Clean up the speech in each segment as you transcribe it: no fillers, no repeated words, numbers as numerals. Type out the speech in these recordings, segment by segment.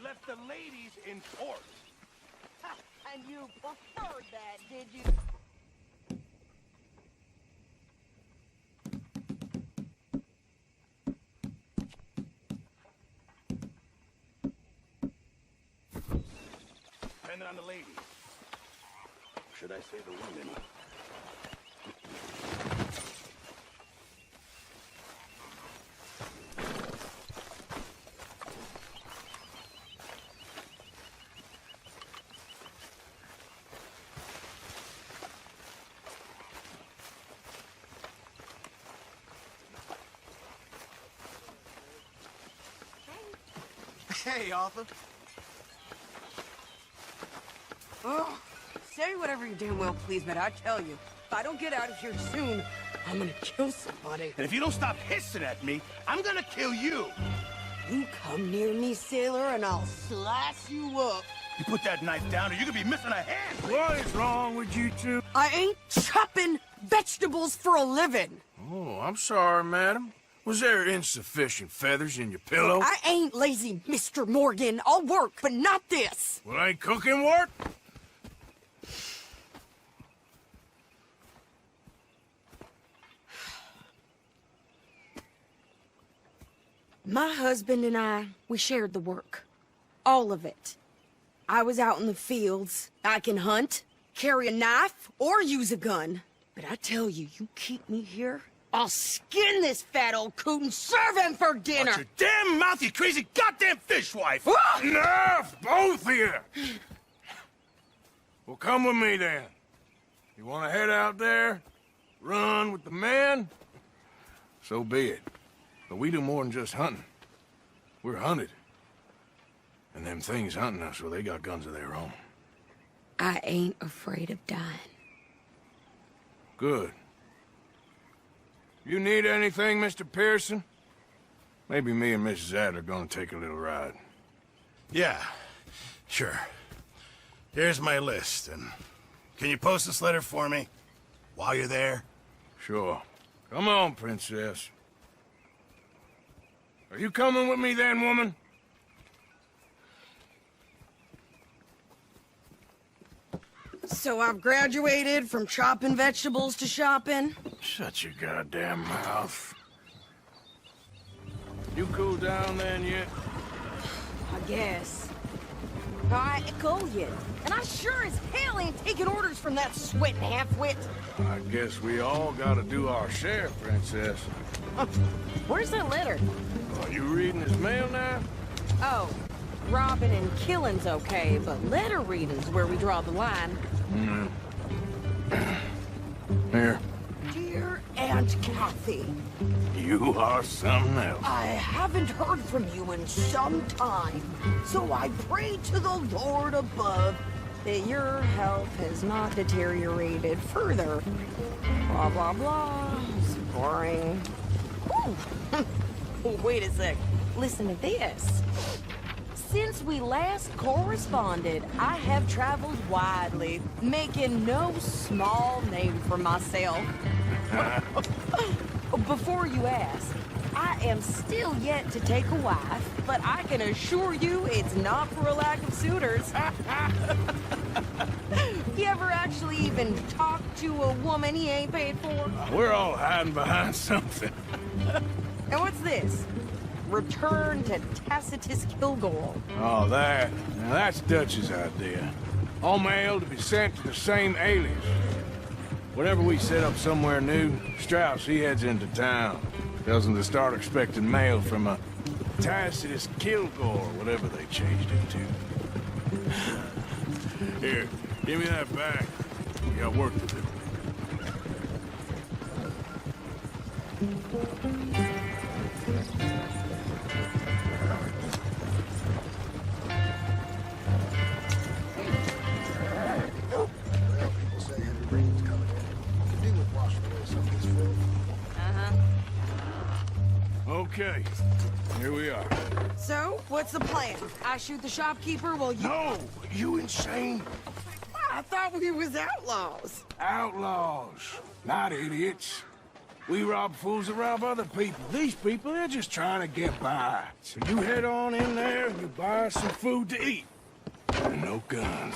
left the ladies in court. And you preferred that, did you? Depending on the ladies. Should I say the women? Hey, Arthur. Oh, say whatever you damn well please, but I tell you, if I don't get out of here soon, I'm gonna kill somebody. And if you don't stop hissing at me, I'm gonna kill you. You come near me, sailor, and I'll slice you up. You put that knife down or you could be missing a hand. What is wrong with you two? I ain't chopping vegetables for a living. Oh, I'm sorry, madam. Was there insufficient feathers in your pillow? I ain't lazy, Mr. Morgan. I'll work, but not this. Well, ain't cooking work? My husband and I, we shared the work. All of it. I was out in the fields. I can hunt, carry a knife, or use a gun. But I tell you, you keep me here, I'll skin this fat old coot and serve him for dinner! Watch your damn mouth, you crazy goddamn fishwife! Enough, both of you! Well, come with me, then. You want to head out there? Run with the men? So be it. But we do more than just hunting. We're hunted. And them things hunting us, well, they got guns of their own. I ain't afraid of dying. Good. You need anything, Mr. Pearson? Maybe me and Mrs. Ad are gonna take a little ride. Yeah, sure. Here's my list, and can you post this letter for me while you're there? Sure. Come on, princess. Are you coming with me then, woman? So I've graduated from chopping vegetables to shopping? Shut your goddamn mouth. You cool down then yet? I guess. I echo you. And I sure as hell ain't taking orders from that sweating half-wit. I guess we all gotta do our share, princess. Where's that letter? Are you reading his mail now? Oh, robbing and killing's okay, but letter reading's where we draw the line. Here. Dear Aunt Kathy, You are something else. I haven't heard from you in some time, so I pray to the Lord above that your health has not deteriorated further. Blah, blah, blah. It's boring. Ooh. Wait a sec. Listen to this. Since we last corresponded, I have traveled widely, making no small name for myself. Before you ask, I am still yet to take a wife, but I can assure you it's not for a lack of suitors. You ever actually even talk to a woman he ain't paid for? We're all hiding behind something. And what's this? Return to Tacitus Kilgore. Oh, that. Now, that's Dutch's idea. All mail to be sent to the same alias. Whenever we set up somewhere new, Strauss, he heads into town. Tells them to start expecting mail from a Tacitus Kilgore, whatever they changed it to. Here, give me that back. We got work to do. Okay, here we are. So, what's the plan? I shoot the shopkeeper while you... No! You insane? I thought we was outlaws. Outlaws, not idiots. We rob fools that rob other people. These people, they're just trying to get by. So you head on in there and you buy some food to eat. And no guns.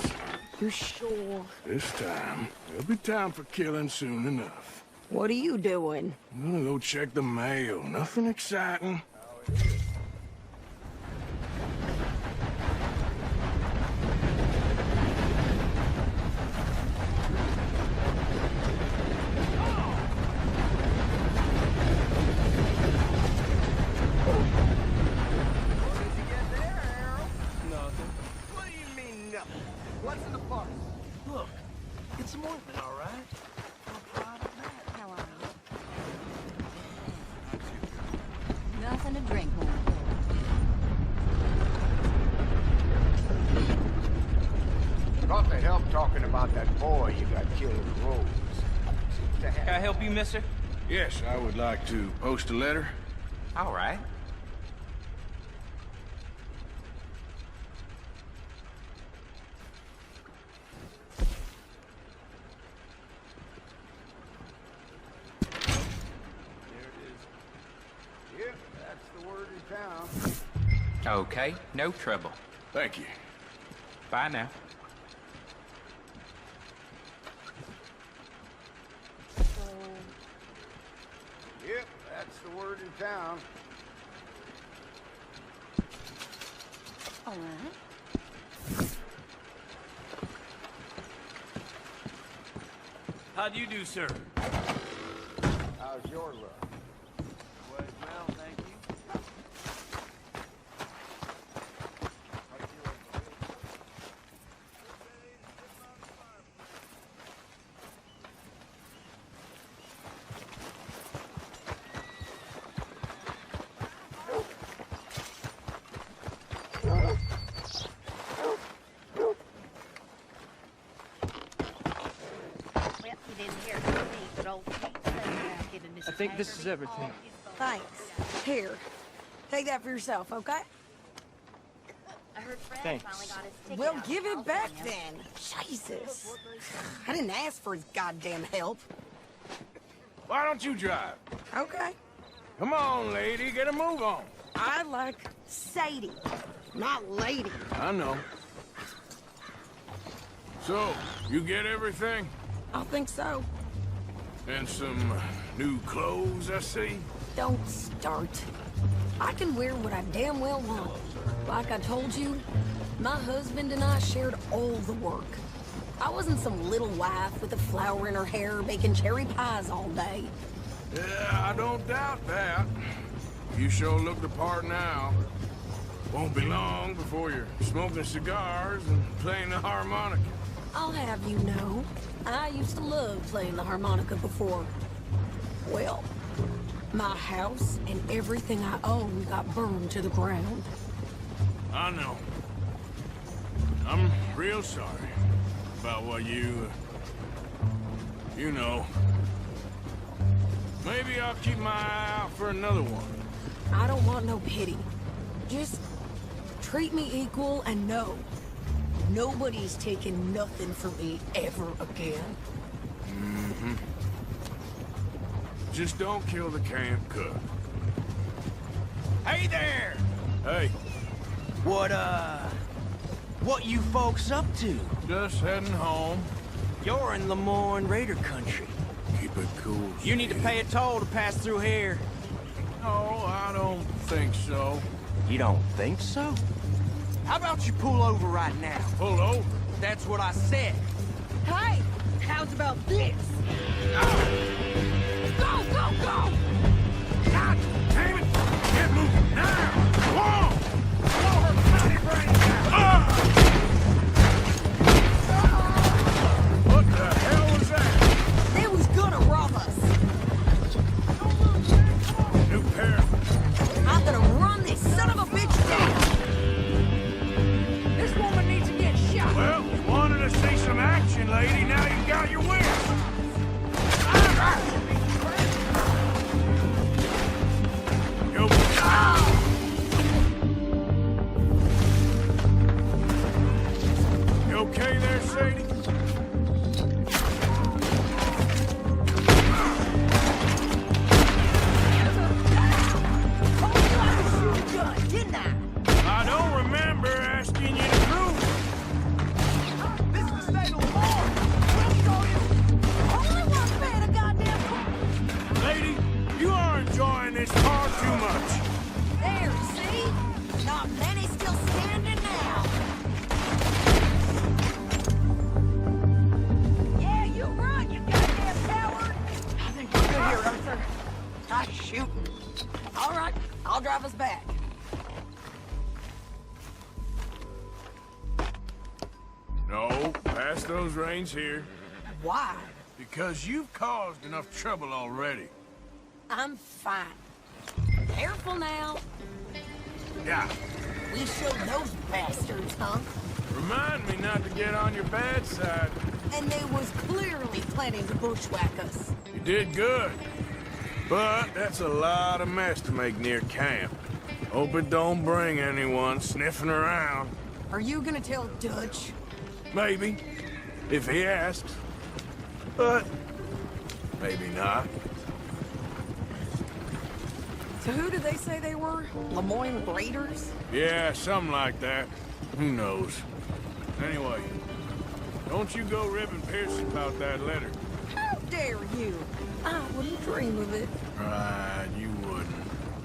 You're sure? This time, there'll be time for killing soon enough. What are you doing? I'm gonna go check the mail. Nothing exciting. What's in the park? Look, it's more than all right. I'm proud of that. How are you? Nothing to drink, man. Thought they helped talking about that boy you got killed in the roads. Can I help you, mister? Yes, I would like to post a letter. All right. Yep, that's the word in town. Okay, no trouble. Thank you. Bye now. Yep, that's the word in town. All right. How do you do, sir? How's your luck? Well, thank you. Well, you didn't hear from me, but old Pete said about getting this. I think this is everything. Thanks. Here. Take that for yourself, okay? I heard Fred Thanks. finally got his ticket Well, out of give it back California. then. Jesus. I didn't ask for his goddamn help. Why don't you drive? Okay. Come on, lady, get a move on. I like Sadie, not lady. I know. So, you get everything? I think so. And some new clothes, I see? Don't start. I can wear what I damn well want. Like I told you, my husband and I shared all the work. I wasn't some little wife with a flower in her hair baking cherry pies all day. Yeah, I don't doubt that. You sure look the part now. Won't be long before you're smoking cigars and playing the harmonica. I'll have you know, I used to love playing the harmonica before. Well, my house and everything I owned got burned to the ground. I know. I'm real sorry about what you know. Maybe I'll keep my eye out for another one. I don't want no pity. Just treat me equal and know nobody's taking nothing from me ever again. Mm-hmm. Just don't kill the camp cook. Hey there! Hey, What you folks up to? just heading home. You're in Lemoyne Raider country. Keep it cool. You need to pay a toll to pass through here. No, I don't think so. You don't think so? How about you pull over right now? Pull over. That's what I said. Hey, how's about this? Go, go, go! God damn it! Get moving now! Come on! Blow her bloody brains out! What the hell was that? They was gonna rob us. New pair. I'm gonna run this son of a bitch down. This woman needs to get shot. Well, you wanted to see some action, lady. Now you got your wish. Yo. You okay there, Sadie? I'll drive us back. No, pass those reins here. Why? Because you've caused enough trouble already. I'm fine. Careful now. Yeah. We showed those bastards, huh? Remind me not to get on your bad side. And they was clearly planning to bushwhack us. You did good. But that's a lot of mess to make near camp. Hope it don't bring anyone sniffing around. Are you gonna tell Dutch? Maybe, if he asks. But maybe not. So who did they say they were? Lemoyne Raiders? Yeah, something like that. Who knows? Anyway, don't you go ribbing Pierce about that letter. How dare you? I wouldn't dream of it. Right, you wouldn't.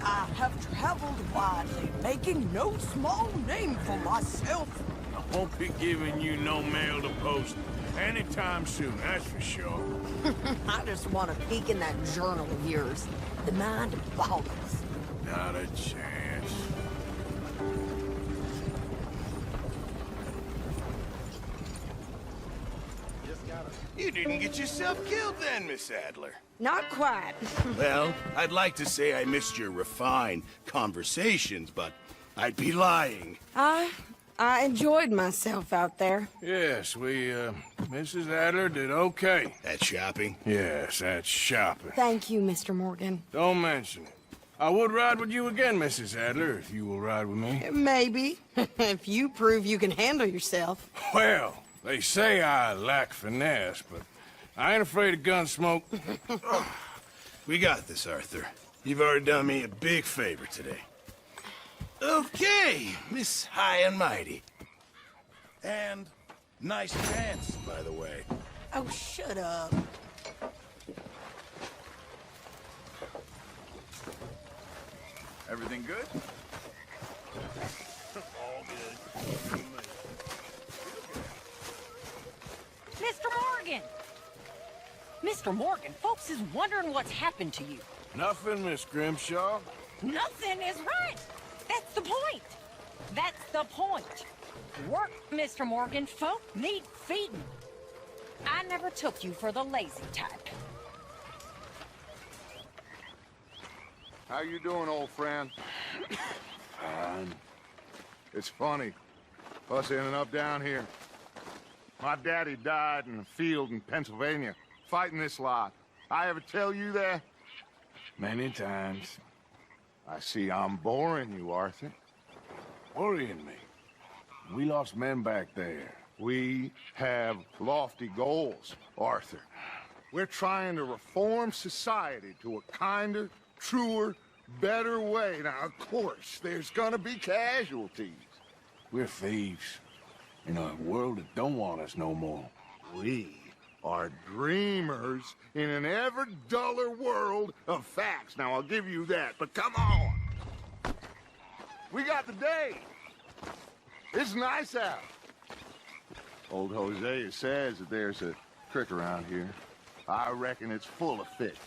I have traveled widely, making no small name for myself. I won't be giving you no mail to post anytime soon, that's for sure. I just want to peek in that journal of yours. The mind boggles. Not a chance. You didn't get yourself killed then, Miss Adler. Not quite. Well, I'd like to say I missed your refined conversations, but I'd be lying. I enjoyed myself out there. Yes, Mrs. Adler did okay. That shopping? Yes, that's shopping. Thank you, Mr. Morgan. Don't mention it. I would ride with you again, Mrs. Adler, if you will ride with me. Maybe. If you prove you can handle yourself. Well, they say I lack finesse, but I ain't afraid of gun smoke. We got this, Arthur. You've already done me a big favor today. Okay, Miss High and Mighty. And nice pants, by the way. Oh, shut up. Everything good? All good. Mr. Morgan! Mr. Morgan, folks is wondering what's happened to you. Nothing, Miss Grimshaw. Nothing is right. That's the point. That's the point. Work, Mr. Morgan. Folk need feeding. I never took you for the lazy type. How you doing, old friend? Fine. It's funny, us ending up down here. My daddy died in a field in Pennsylvania, fighting this lot. I ever tell you that? Many times. I see I'm boring you, Arthur. Worrying me. We lost men back there. We have lofty goals, Arthur. We're trying to reform society to a kinder, truer, better way. Now, of course, there's gonna be casualties. We're thieves. In a world that don't want us no more. We are dreamers in an ever duller world of facts. Now, I'll give you that, but come on. We got the day. It's nice out. Old Hosea says that there's a creek around here. I reckon it's full of fish.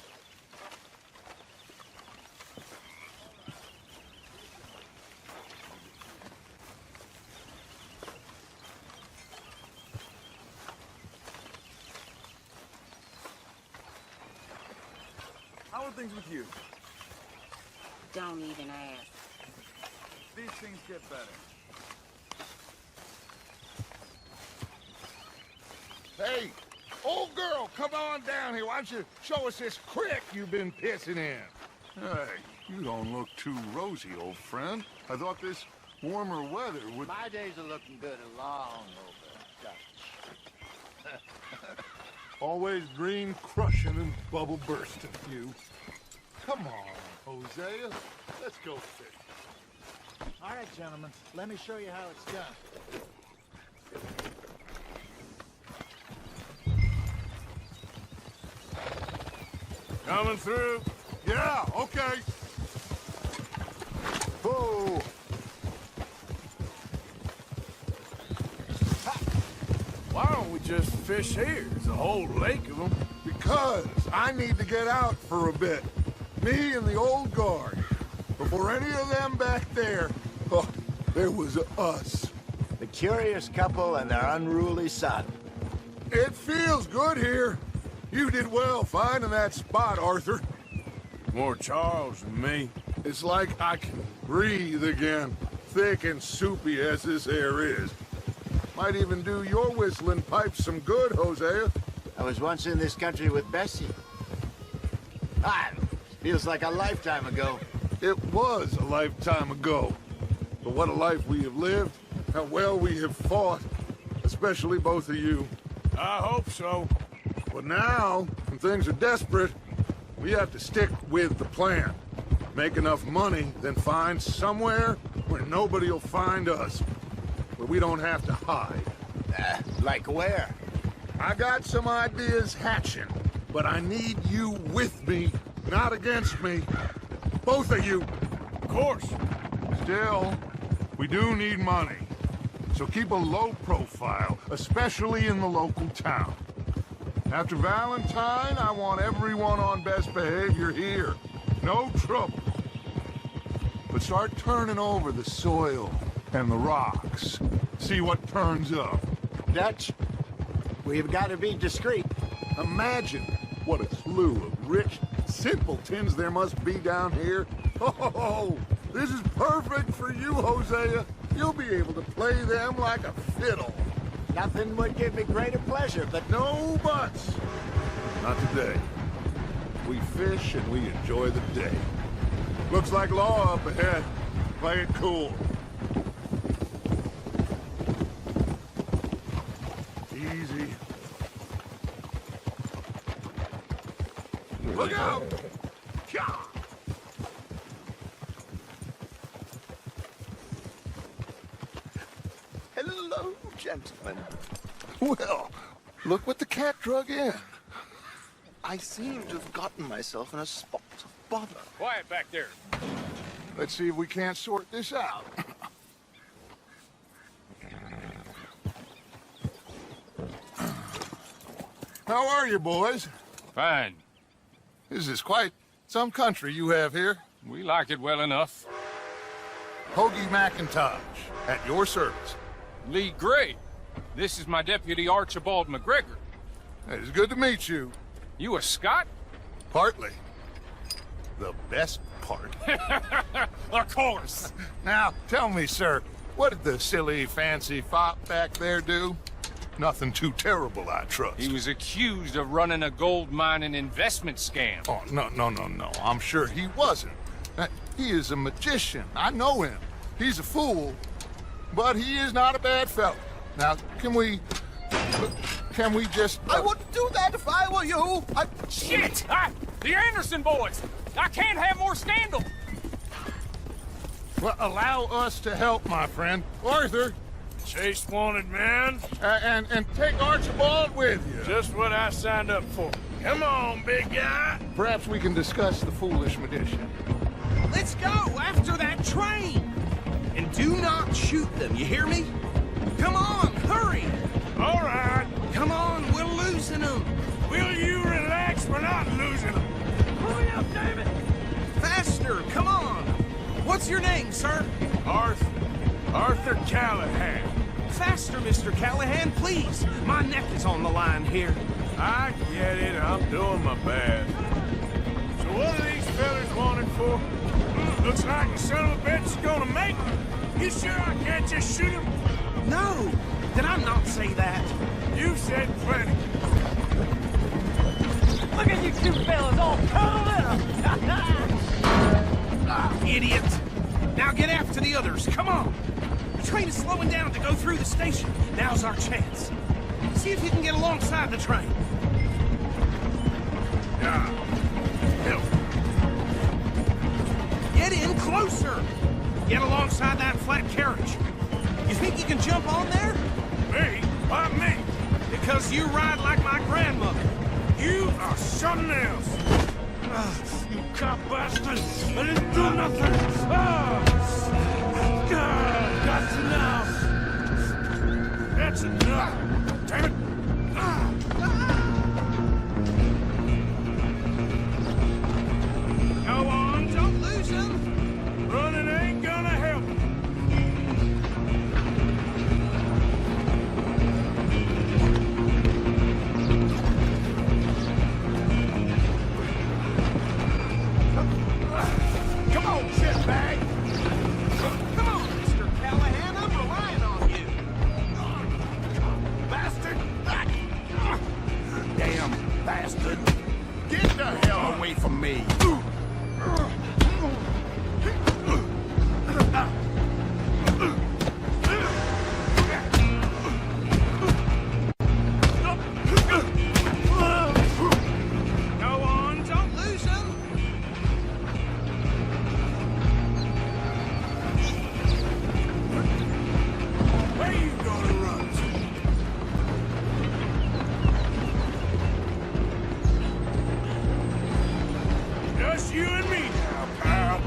How are things with you? Don't even ask. These things get better. Hey, old girl, come on down here. Why don't you show us this creek you've been pissing in? Hey, you don't look too rosy, old friend. I thought this warmer weather would... My days are looking good along over Dutch. Always green crushing and bubble bursting, you. Come on, Hosea. Let's go fish. All right, gentlemen. Let me show you how it's done. Coming through. Yeah, okay. Whoa! Why don't we just fish here? There's a whole lake of them. Because I need to get out for a bit. Me and the old guard. Before any of them back there, oh, there was us. The curious couple and their unruly son. It feels good here. You did well finding that spot, Arthur. More Charles than me. It's like I can breathe again, thick and soupy as this air is. Might even do your whistling pipes some good, Hosea. I was once in this country with Bessie. Feels like a lifetime ago. It was a lifetime ago. But what a life we have lived, how well we have fought, especially both of you. I hope so. But now, when things are desperate, we have to stick with the plan. Make enough money, then find somewhere where nobody will find us. Where we don't have to hide. Like where? I got some ideas hatching, but I need you with me, not against me. Both of you. Of course. Still, we do need money. So keep a low profile, especially in the local town. After Valentine, I want everyone on best behavior here. No trouble. But start turning over the soil and the rocks. See what turns up. Dutch, we've got to be discreet. Imagine what a slew of rich simpletons there must be down here. Oh, this is perfect for you, Hosea. You'll be able to play them like a fiddle. Nothing would give me greater pleasure, but No buts. Not today. We fish and we enjoy the day. Looks like law up ahead. Play it cool. Easy. Look out! Yeah. hello, gentlemen. Well, look what the cat drug in. I seem to have gotten myself in a spot of bother. Quiet back there. Let's see if we can't sort this out. How are you, boys? Fine. This is quite some country you have here. We like it well enough. Hoagie McIntosh, at your service. Lee Gray. This is my deputy Archibald McGregor. It's good to meet you. You a Scot? Partly. The best part. Of course. Now, tell me, sir, what did the silly, fancy fop back there do? Nothing too terrible, I trust. He was accused of running a gold mining investment scam. Oh, no. I'm sure he wasn't. He is a magician. I know him. He's a fool, but he is not a bad fellow. Now, can we just... I wouldn't do that if I were you. Shit! The Anderson boys! I can't have more scandal! Well, allow us to help, my friend. Arthur, Chase wanted man. and take Archibald with you. Just what I signed up for. Come on, big guy. Perhaps we can discuss the foolish magician. Let's go after that train. And do not shoot them, you hear me? Come on, hurry. All right. Come on, we're losing them. Will you relax? We're not losing them. Hurry up, David. Faster, come on. What's your name, sir? Arthur Callahan. Faster, Mr. Callahan, please. My neck is on the line here. I get it. I'm doing my best. So what are these fellas wanted for? Looks like the son of a bitch is gonna make them. You sure I can't just shoot him? No, did I not say that? You said plenty. Look at you two fellas all cuddled up. Idiot. Now get after the others, come on. The train is slowing down to go through the station. Now's our chance. See if you can get alongside the train. Get in closer. Get alongside that flat carriage. You think you can jump on there? Me? Why me? Because you ride like my grandmother. You are something else. You cop bastard! I didn't do nothing! That's enough! That's enough! Damn it! Go on, don't lose him! bastard! Get the hell away from me! Go on, don't lose him! Where you gonna run to? Just you and me now, pal. I'm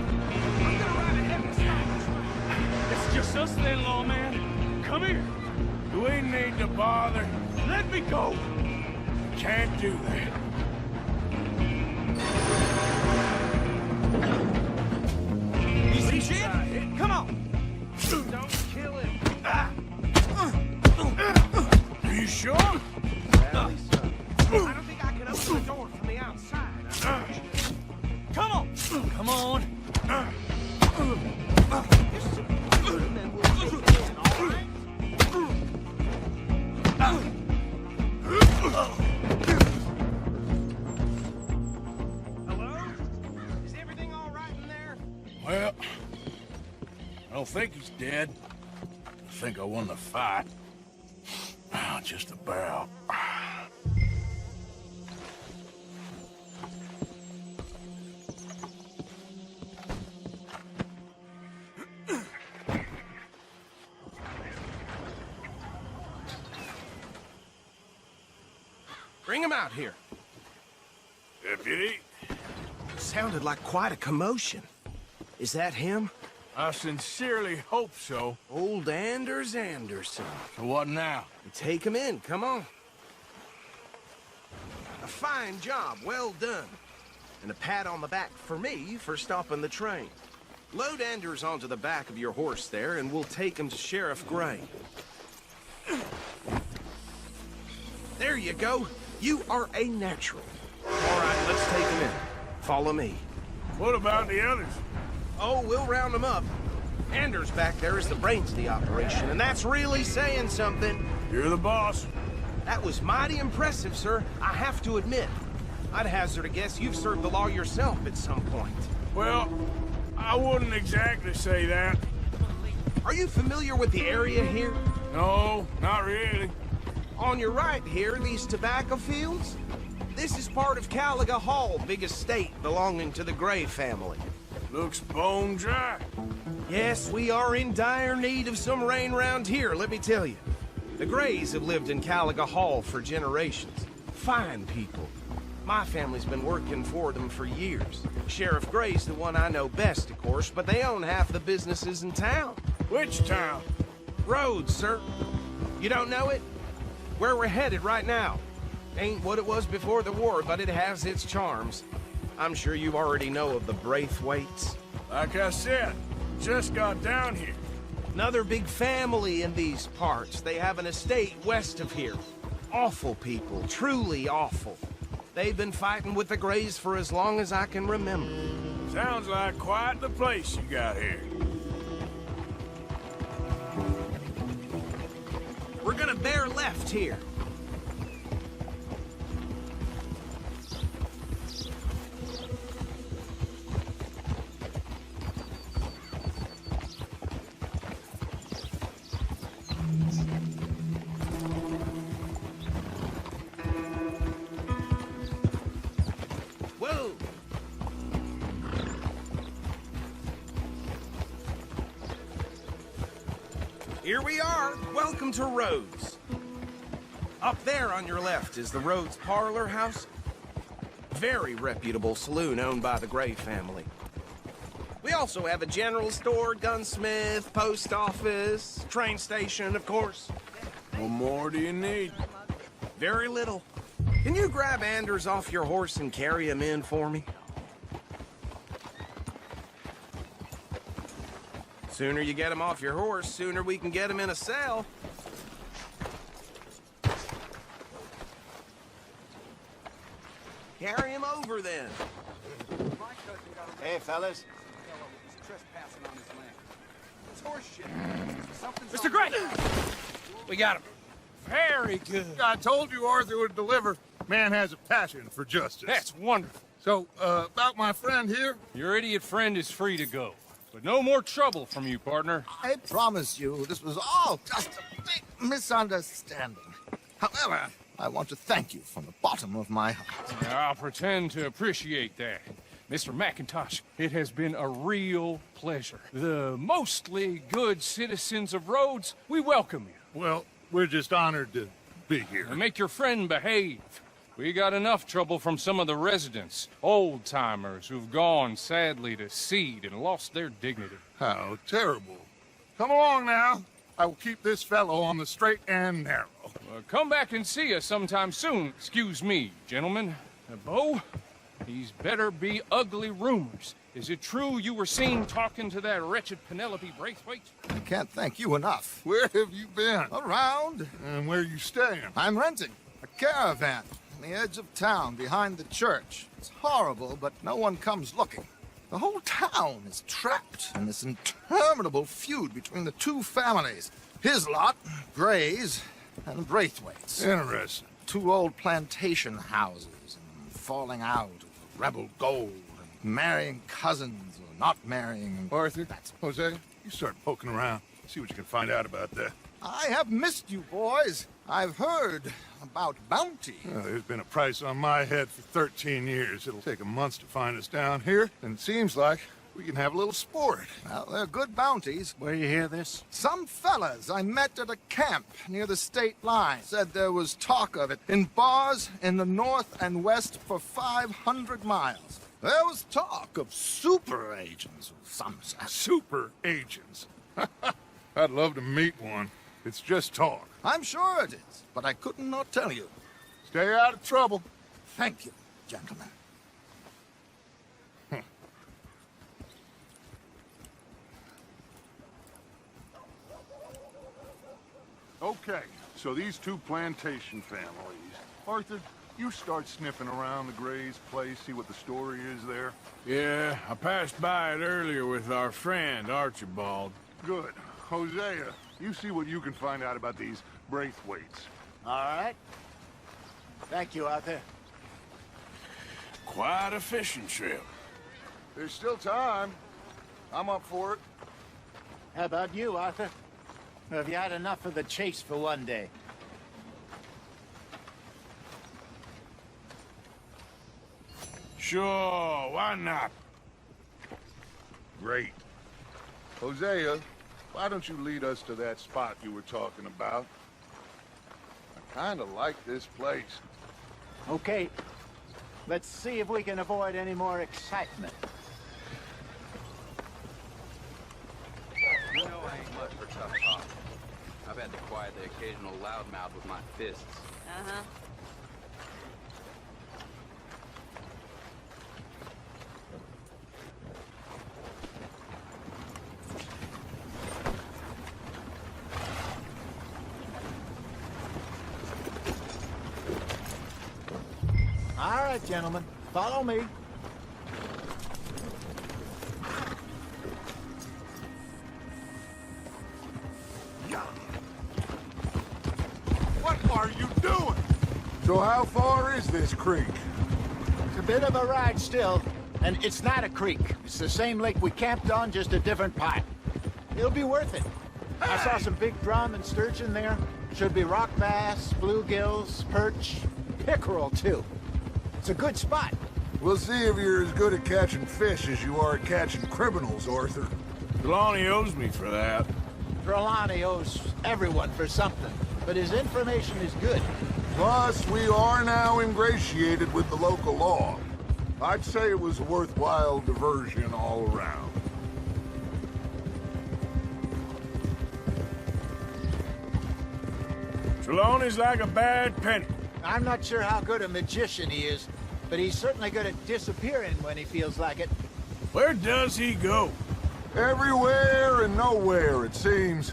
gonna ride ahead and stop. It's just us then, lawman. Come here. We need to bother. Let me go. Can't do that. Easy shit! Come on! Don't kill him! Are you sure? I don't think I can open the door from the outside. Come on! Come on. Hello? Is everything all right in there? Well, I don't think he's dead. I think I won the fight. Just about. Bring him out here. Deputy, Sounded like quite a commotion. Is that him? I sincerely hope so. Old Anders Anderson. So what now? Take him in, come on. A fine job, well done. And a pat on the back for me for stopping the train. Load Anders onto the back of your horse there, and we'll take him to Sheriff Gray. There you go. You are a natural. All right, let's take him in. Follow me. What about the others? Oh, we'll round them up. Anders back there is the brains of the operation, and that's really saying something. You're the boss. That was mighty impressive, sir. I have to admit. I'd hazard a guess you've served the law yourself at some point. Well, I wouldn't exactly say that. Are you familiar with the area here? No, not really. On your right here, these tobacco fields? This is part of Caliga Hall, big estate belonging to the Gray family. Looks bone dry. Yes, we are in dire need of some rain round here, let me tell you. The Grays have lived in Caliga Hall for generations. Fine people. My family's been working for them for years. Sheriff Gray's the one I know best, of course, but they own half the businesses in town. Which town? Rhodes, sir. You don't know it? Where we're headed right now. Ain't what it was before the war, but it has its charms. I'm sure you already know of the Braithwaites. Like I said, just got down here. Another big family in these parts. They have an estate west of here. Awful people, truly awful. They've been fighting with the Grays for as long as I can remember. Sounds like quite the place you got here. We're gonna bear left here. Whoa! Here we are. Welcome to Rhodes. Up there on your left is the Rhodes Parlor House. Very reputable saloon owned by the Gray family. We also have a general store, gunsmith, post office, train station, of course. What more do you need? Very little. Can you grab Anders off your horse and carry him in for me? Sooner you get him off your horse, sooner we can get him in a cell. Carry him over then. Hey, fellas. Mr. Gray! We got him. Very good. I told you Arthur would deliver. Man has a passion for justice. That's wonderful. So, about my friend here? Your idiot friend is free to go. But no more trouble from you, partner. I promise you, this was all just a big misunderstanding. However, I want to thank you from the bottom of my heart. I'll pretend to appreciate that. Mr. McIntosh, it has been a real pleasure. The mostly good citizens of Rhodes, we welcome you. Well, we're just honored to be here. And make your friend behave. We got enough trouble from some of the residents, old-timers who've gone, sadly, to seed and lost their dignity. How terrible. Come along now. I will keep this fellow on the straight and narrow. Come back and see us sometime soon. Excuse me, gentlemen. Bo, these better be ugly rumors. Is it true you were seen talking to that wretched Penelope Braithwaite? I can't thank you enough. Where have you been? Around. And where are you staying? I'm renting a caravan on the edge of town behind the church. It's horrible, but no one comes looking. The whole town is trapped in this interminable feud between the two families. His lot, Gray's, and Braithwaite's. Interesting. Two old plantation houses, and falling out of rebel gold, and marrying cousins or not marrying. Arthur, Jose, you start poking around. See what you can find out about that. I have missed you, boys. I've heard about bounty. Well, there's been a price on my head for 13 years. It'll take a month to find us down here, and it seems like we can have a little sport. Well, they're good bounties. Where you hear this? Some fellas I met at a camp near the state line said there was talk of it in bars in the north and west for 500 miles. There was talk of super agents of some sort. Super agents. I'd love to meet one. It's just talk. I'm sure it is, but I couldn't not tell you. Stay out of trouble. Thank you, gentlemen. Okay, so these two plantation families. Arthur, you start sniffing around the Gray's place, see what the story is there. Yeah, I passed by it earlier with our friend, Archibald. Good. Hosea, you see what you can find out about these Braithwaites. All right. Thank you, Arthur. Quite a fishing trip. There's still time. I'm up for it. How about you, Arthur? Or have you had enough of the chase for one day? Sure, why not? Great. Hosea, why don't you lead us to that spot you were talking about? I kind of like this place. Okay. Let's see if we can avoid any more excitement. You know I ain't much for tough talk. I've had to quiet the occasional loudmouth with my fists. Uh-huh. All right, gentlemen. Follow me. What are you doing? So how far is this creek? It's a bit of a ride still, and it's not a creek. It's the same lake we camped on, just a different part. It'll be worth it. I saw some big drum and sturgeon there. Should be rock bass, bluegills, perch, pickerel too. It's a good spot. We'll see if you're as good at catching fish as you are at catching criminals, Arthur. Trelawney owes me for that. Trelawney owes everyone for something, but his information is good. Plus, we are now ingratiated with the local law. I'd say it was a worthwhile diversion all around. Trelawney's like a bad penny. I'm not sure how good a magician he is, but he's certainly good at disappearing when he feels like it. Where does he go? Everywhere and nowhere, it seems.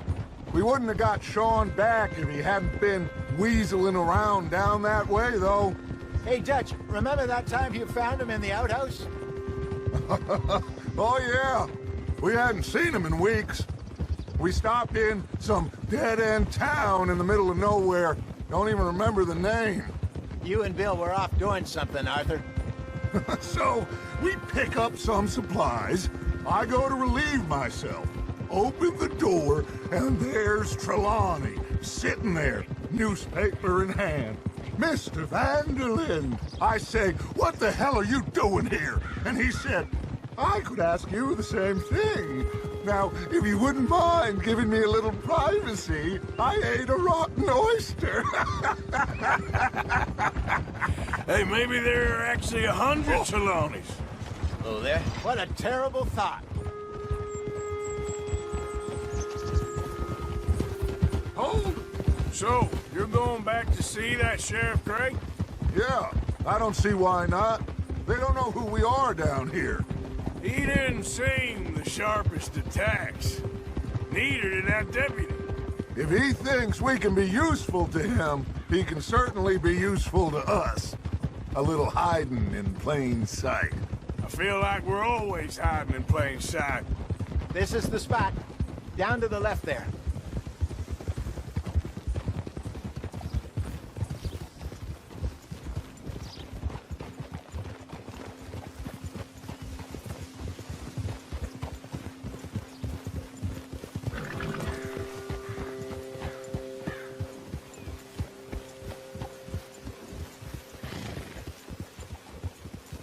We wouldn't have got Sean back if he hadn't been weaseling around down that way, though. Hey, Dutch, remember that time you found him in the outhouse? Oh, yeah. We hadn't seen him in weeks. We stopped in some dead-end town in the middle of nowhere. Don't even remember the name. You and Bill were off doing something, Arthur. So, we pick up some supplies. I go to relieve myself. Open the door, and there's Trelawney, sitting there, newspaper in hand. Mr. Vanderlyn. I say, what the hell are you doing here? And he said, I could ask you the same thing. Now, if you wouldn't mind giving me a little privacy, I ate a rotten oyster. Hey, maybe there are actually 100 Trelawneys. Oh, there? What a terrible thought. Hold. So, you're going back to see that Sheriff Craig? Yeah, I don't see why not. They don't know who we are down here. He didn't seem the sharpest attacks. Neither did that deputy. If he thinks we can be useful to him, he can certainly be useful to us. A little hiding in plain sight. I feel like we're always hiding in plain sight. This is the spot. Down to the left there.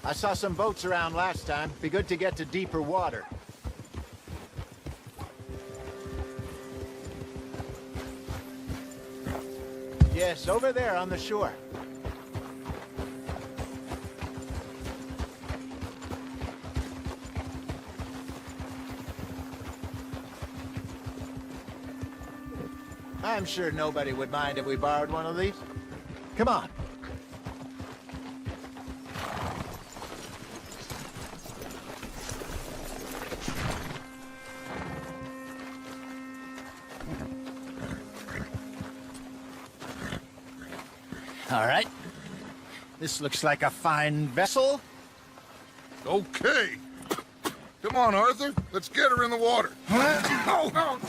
I saw some boats around last time. Be good to get to deeper water. Yes, over there on the shore. I'm sure nobody would mind if we borrowed one of these. Come on. All right. This looks like a fine vessel. Okay. Come on, Arthur. Let's get her in the water. Oh.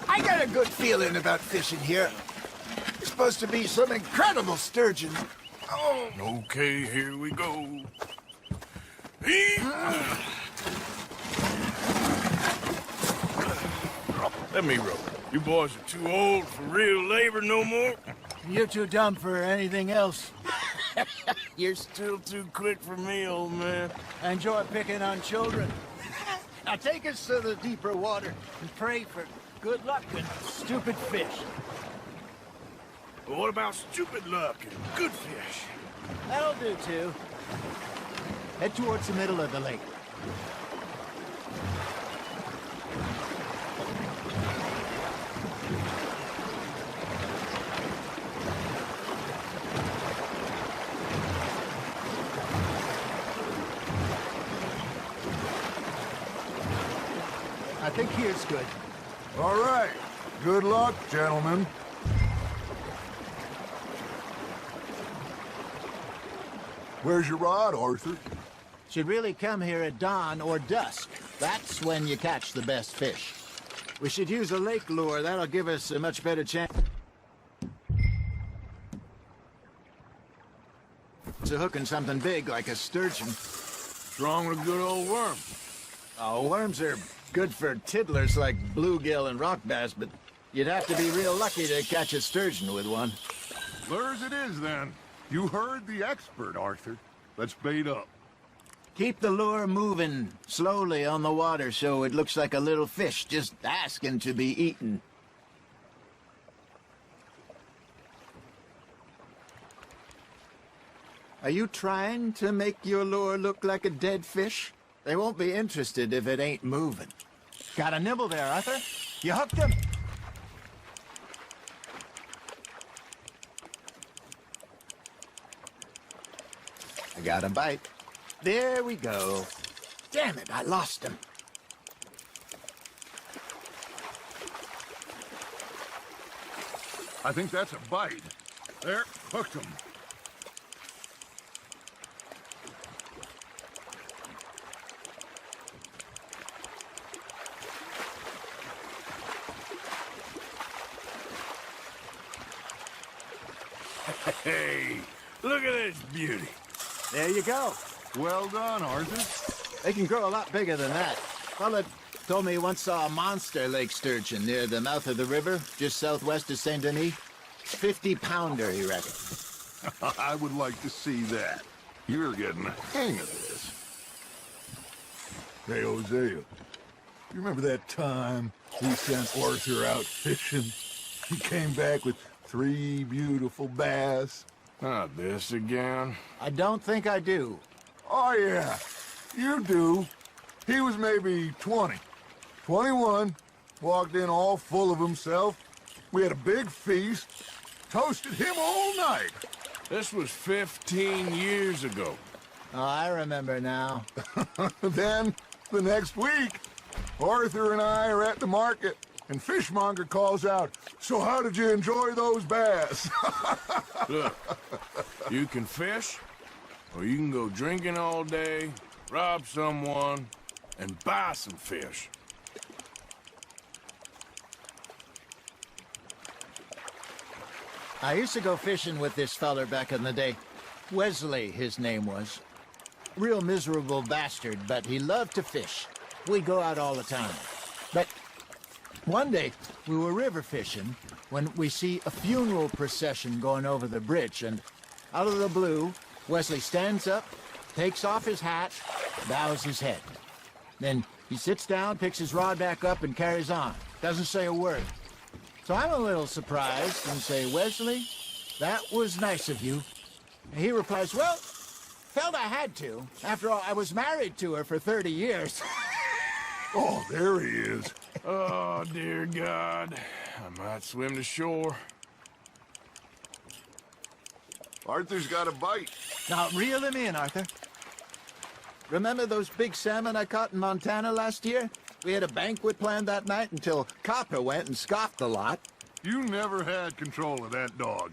I got a good feeling about fishing here. There's supposed to be some incredible sturgeon. Oh. Okay, here we go. Let me row. You boys are too old for real labor no more. You're too dumb for anything else. You're still too quick for me, old man. Enjoy picking on children. Now take us to the deeper water and pray for good luck and stupid fish. But what about stupid luck and good fish? That'll do, too. Head towards the middle of the lake. I think here's good. All right. Good luck, gentlemen. Where's your rod, Arthur? Should really come here at dawn or dusk. That's when you catch the best fish. We should use a lake lure. That'll give us a much better chance of hooking something big like a sturgeon. What's wrong with a good old worm? Oh, worms are good for tiddlers like bluegill and rock bass, but you'd have to be real lucky to catch a sturgeon with one. Lures it is, then. You heard the expert, Arthur. Let's bait up. Keep the lure moving slowly on the water so it looks like a little fish just asking to be eaten. Are you trying to make your lure look like a dead fish? They won't be interested if it ain't moving. Got a nibble there, Arthur? You hooked him? I got a bite. There we go. Damn it, I lost him. I think that's a bite. There, hooked him. Hey, Look at this beauty. There you go. Well done, Arthur. They can grow a lot bigger than that. Fella told me he once saw a monster lake sturgeon near the mouth of the river, just southwest of Saint Denis. 50-pounder, he reckoned. I would like to see that. You're getting the hang of this. Hey, Hosea, you remember that time we sent Arthur out fishing? He came back with 3 beautiful bass. Not this again. I don't think I do. Oh, yeah, you do. He was maybe 20, 21, walked in all full of himself. We had a big feast, toasted him all night. This was 15 years ago. Oh, I remember now. Then, the next week, Arthur and I are at the market, and Fishmonger calls out, "So how did you enjoy those bass?" Look, you can fish, or you can go drinking all day, rob someone, and buy some fish. I used to go fishing with this feller back in the day. Wesley, his name was. Real miserable bastard, but he loved to fish. We'd go out all the time. But one day, we were river fishing when we see a funeral procession going over the bridge, and out of the blue, Wesley stands up, takes off his hat, bows his head. Then he sits down, picks his rod back up, and carries on. Doesn't say a word. So I'm a little surprised and say, "Wesley, that was nice of you." And he replies, "Well, felt I had to. After all, I was married to her for 30 years. Oh, there he is. Oh, dear God. I might swim to shore. Arthur's got a bite. Now, reel him in, Arthur. Remember those big salmon I caught in Montana last year? We had a banquet planned that night until Copper went and scoffed a lot. You never had control of that dog.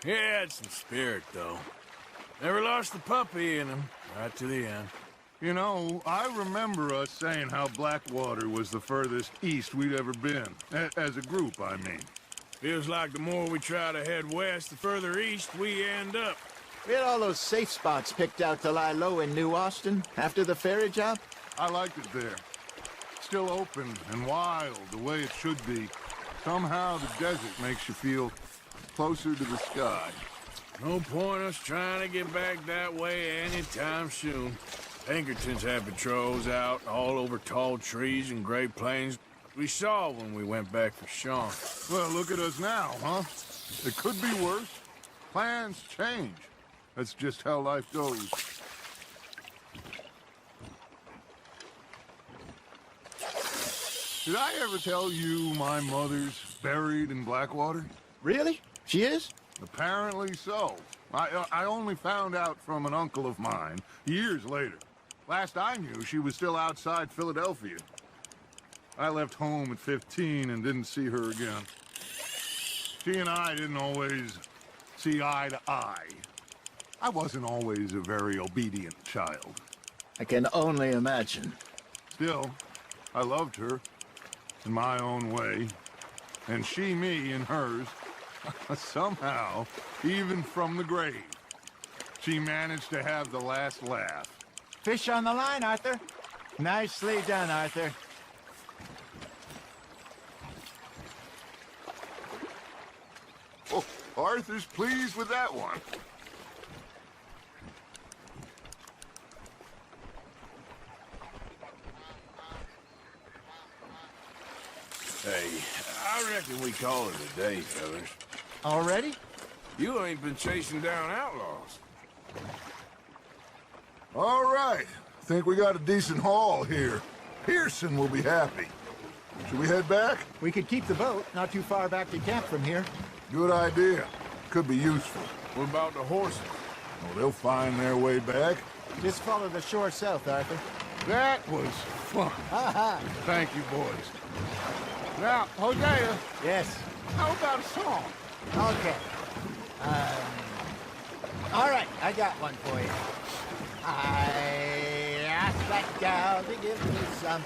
He had some spirit, though. Never lost the puppy in him, right to the end. You know, I remember us saying how Blackwater was the furthest east we'd ever been. As a group, I mean. Feels like the more we try to head west, the further east we end up. We had all those safe spots picked out to lie low in New Austin after the ferry job. I liked it there. Still open and wild, the way it should be. Somehow the desert makes you feel closer to the sky. No point us trying to get back that way anytime soon. Pinkertons had patrols out all over tall trees and Great Plains. We saw when we went back for Sean. Well, look at us now, huh? It could be worse. Plans change. That's just how life goes. Did I ever tell you my mother's buried in Blackwater? Really? She is? Apparently so. I only found out from an uncle of mine years later. Last I knew, she was still outside Philadelphia. I left home at 15 and didn't see her again. She and I didn't always see eye to eye. I wasn't always a very obedient child. I can only imagine. Still, I loved her in my own way, and she me in hers. Somehow, even from the grave, she managed to have the last laugh. Fish on the line, Arthur. Nicely done, Arthur. Oh, Arthur's pleased with that one. Hey, I reckon we call it a day, fellas. Already? You ain't been chasing down outlaws. All right. Think we got a decent haul here. Pearson will be happy. Should we head back? We could keep the boat not too far back to camp from here. Good idea. Could be useful. What about the horses? Oh, they'll find their way back. Just follow the shore south, Arthur. That was fun. Thank you, boys. Now, Hosea. Yes. How about a song? Okay. All right, I got one for you. I asked that gal to give me some.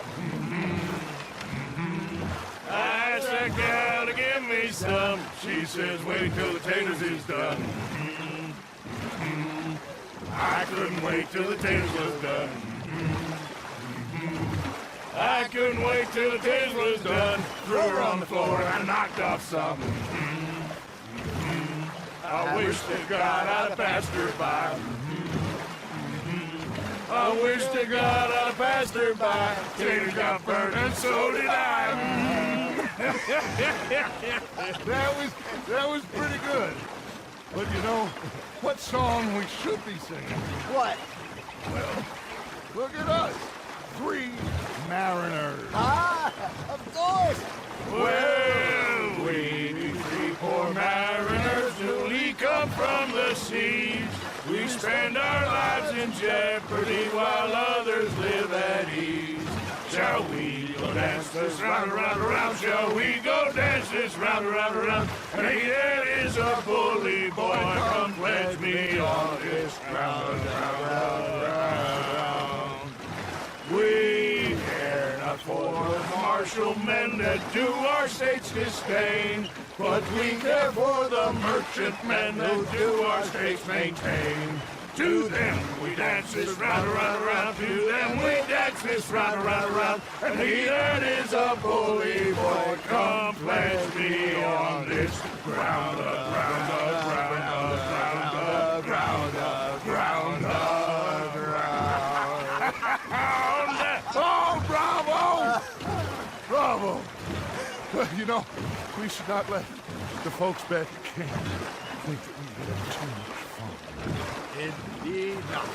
I asked that gal to give me some. She says, wait till the taters is done. I couldn't wait till the taste was done. I couldn't wait till the taste was done. Threw her on the floor and I knocked off something. I wish to God I'd have passed her by. I wish to God I'd have passed her by. Taters got burnt and so did I. That was pretty good. But you know, what song we should be singing? What? Well, look at us. 3 mariners. Ah, of course. Well, we be 3 poor mariners newly come from the seas. We spend our lives in jeopardy while others live at ease. Shall we go dance this round, around, around? Shall we go dance this round, around, around? And he that is a bully boy, come pledge me on this ground, round. We care not for the martial men that do our state's disdain, but we care for the merchant men that do our state's maintain. To them we dance this round, around, around. To them we dance this round, around, around. And he that is a bully boy, come pledge me on this ground, ground, ground, ground, ground, ground, ground. Oh, bravo! Bravo! Well, you know, we should not let the folks back at camp think that we had too much fun. Indeed not.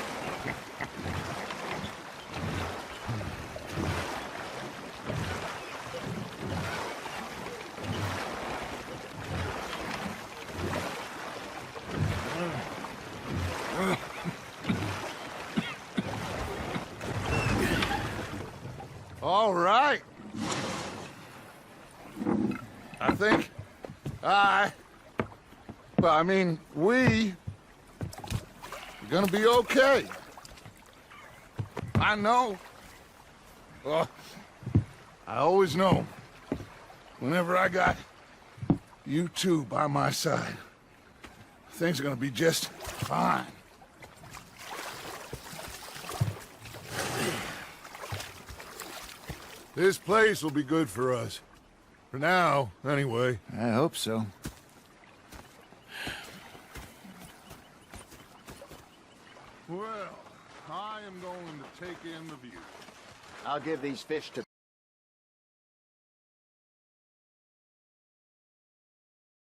All right. I think we're gonna be okay. I know. Well, I always know. Whenever I got you two by my side, things are gonna be just fine. This place will be good for us. For now, anyway. I hope so. Well, I am going to take in the view. I'll give these fish to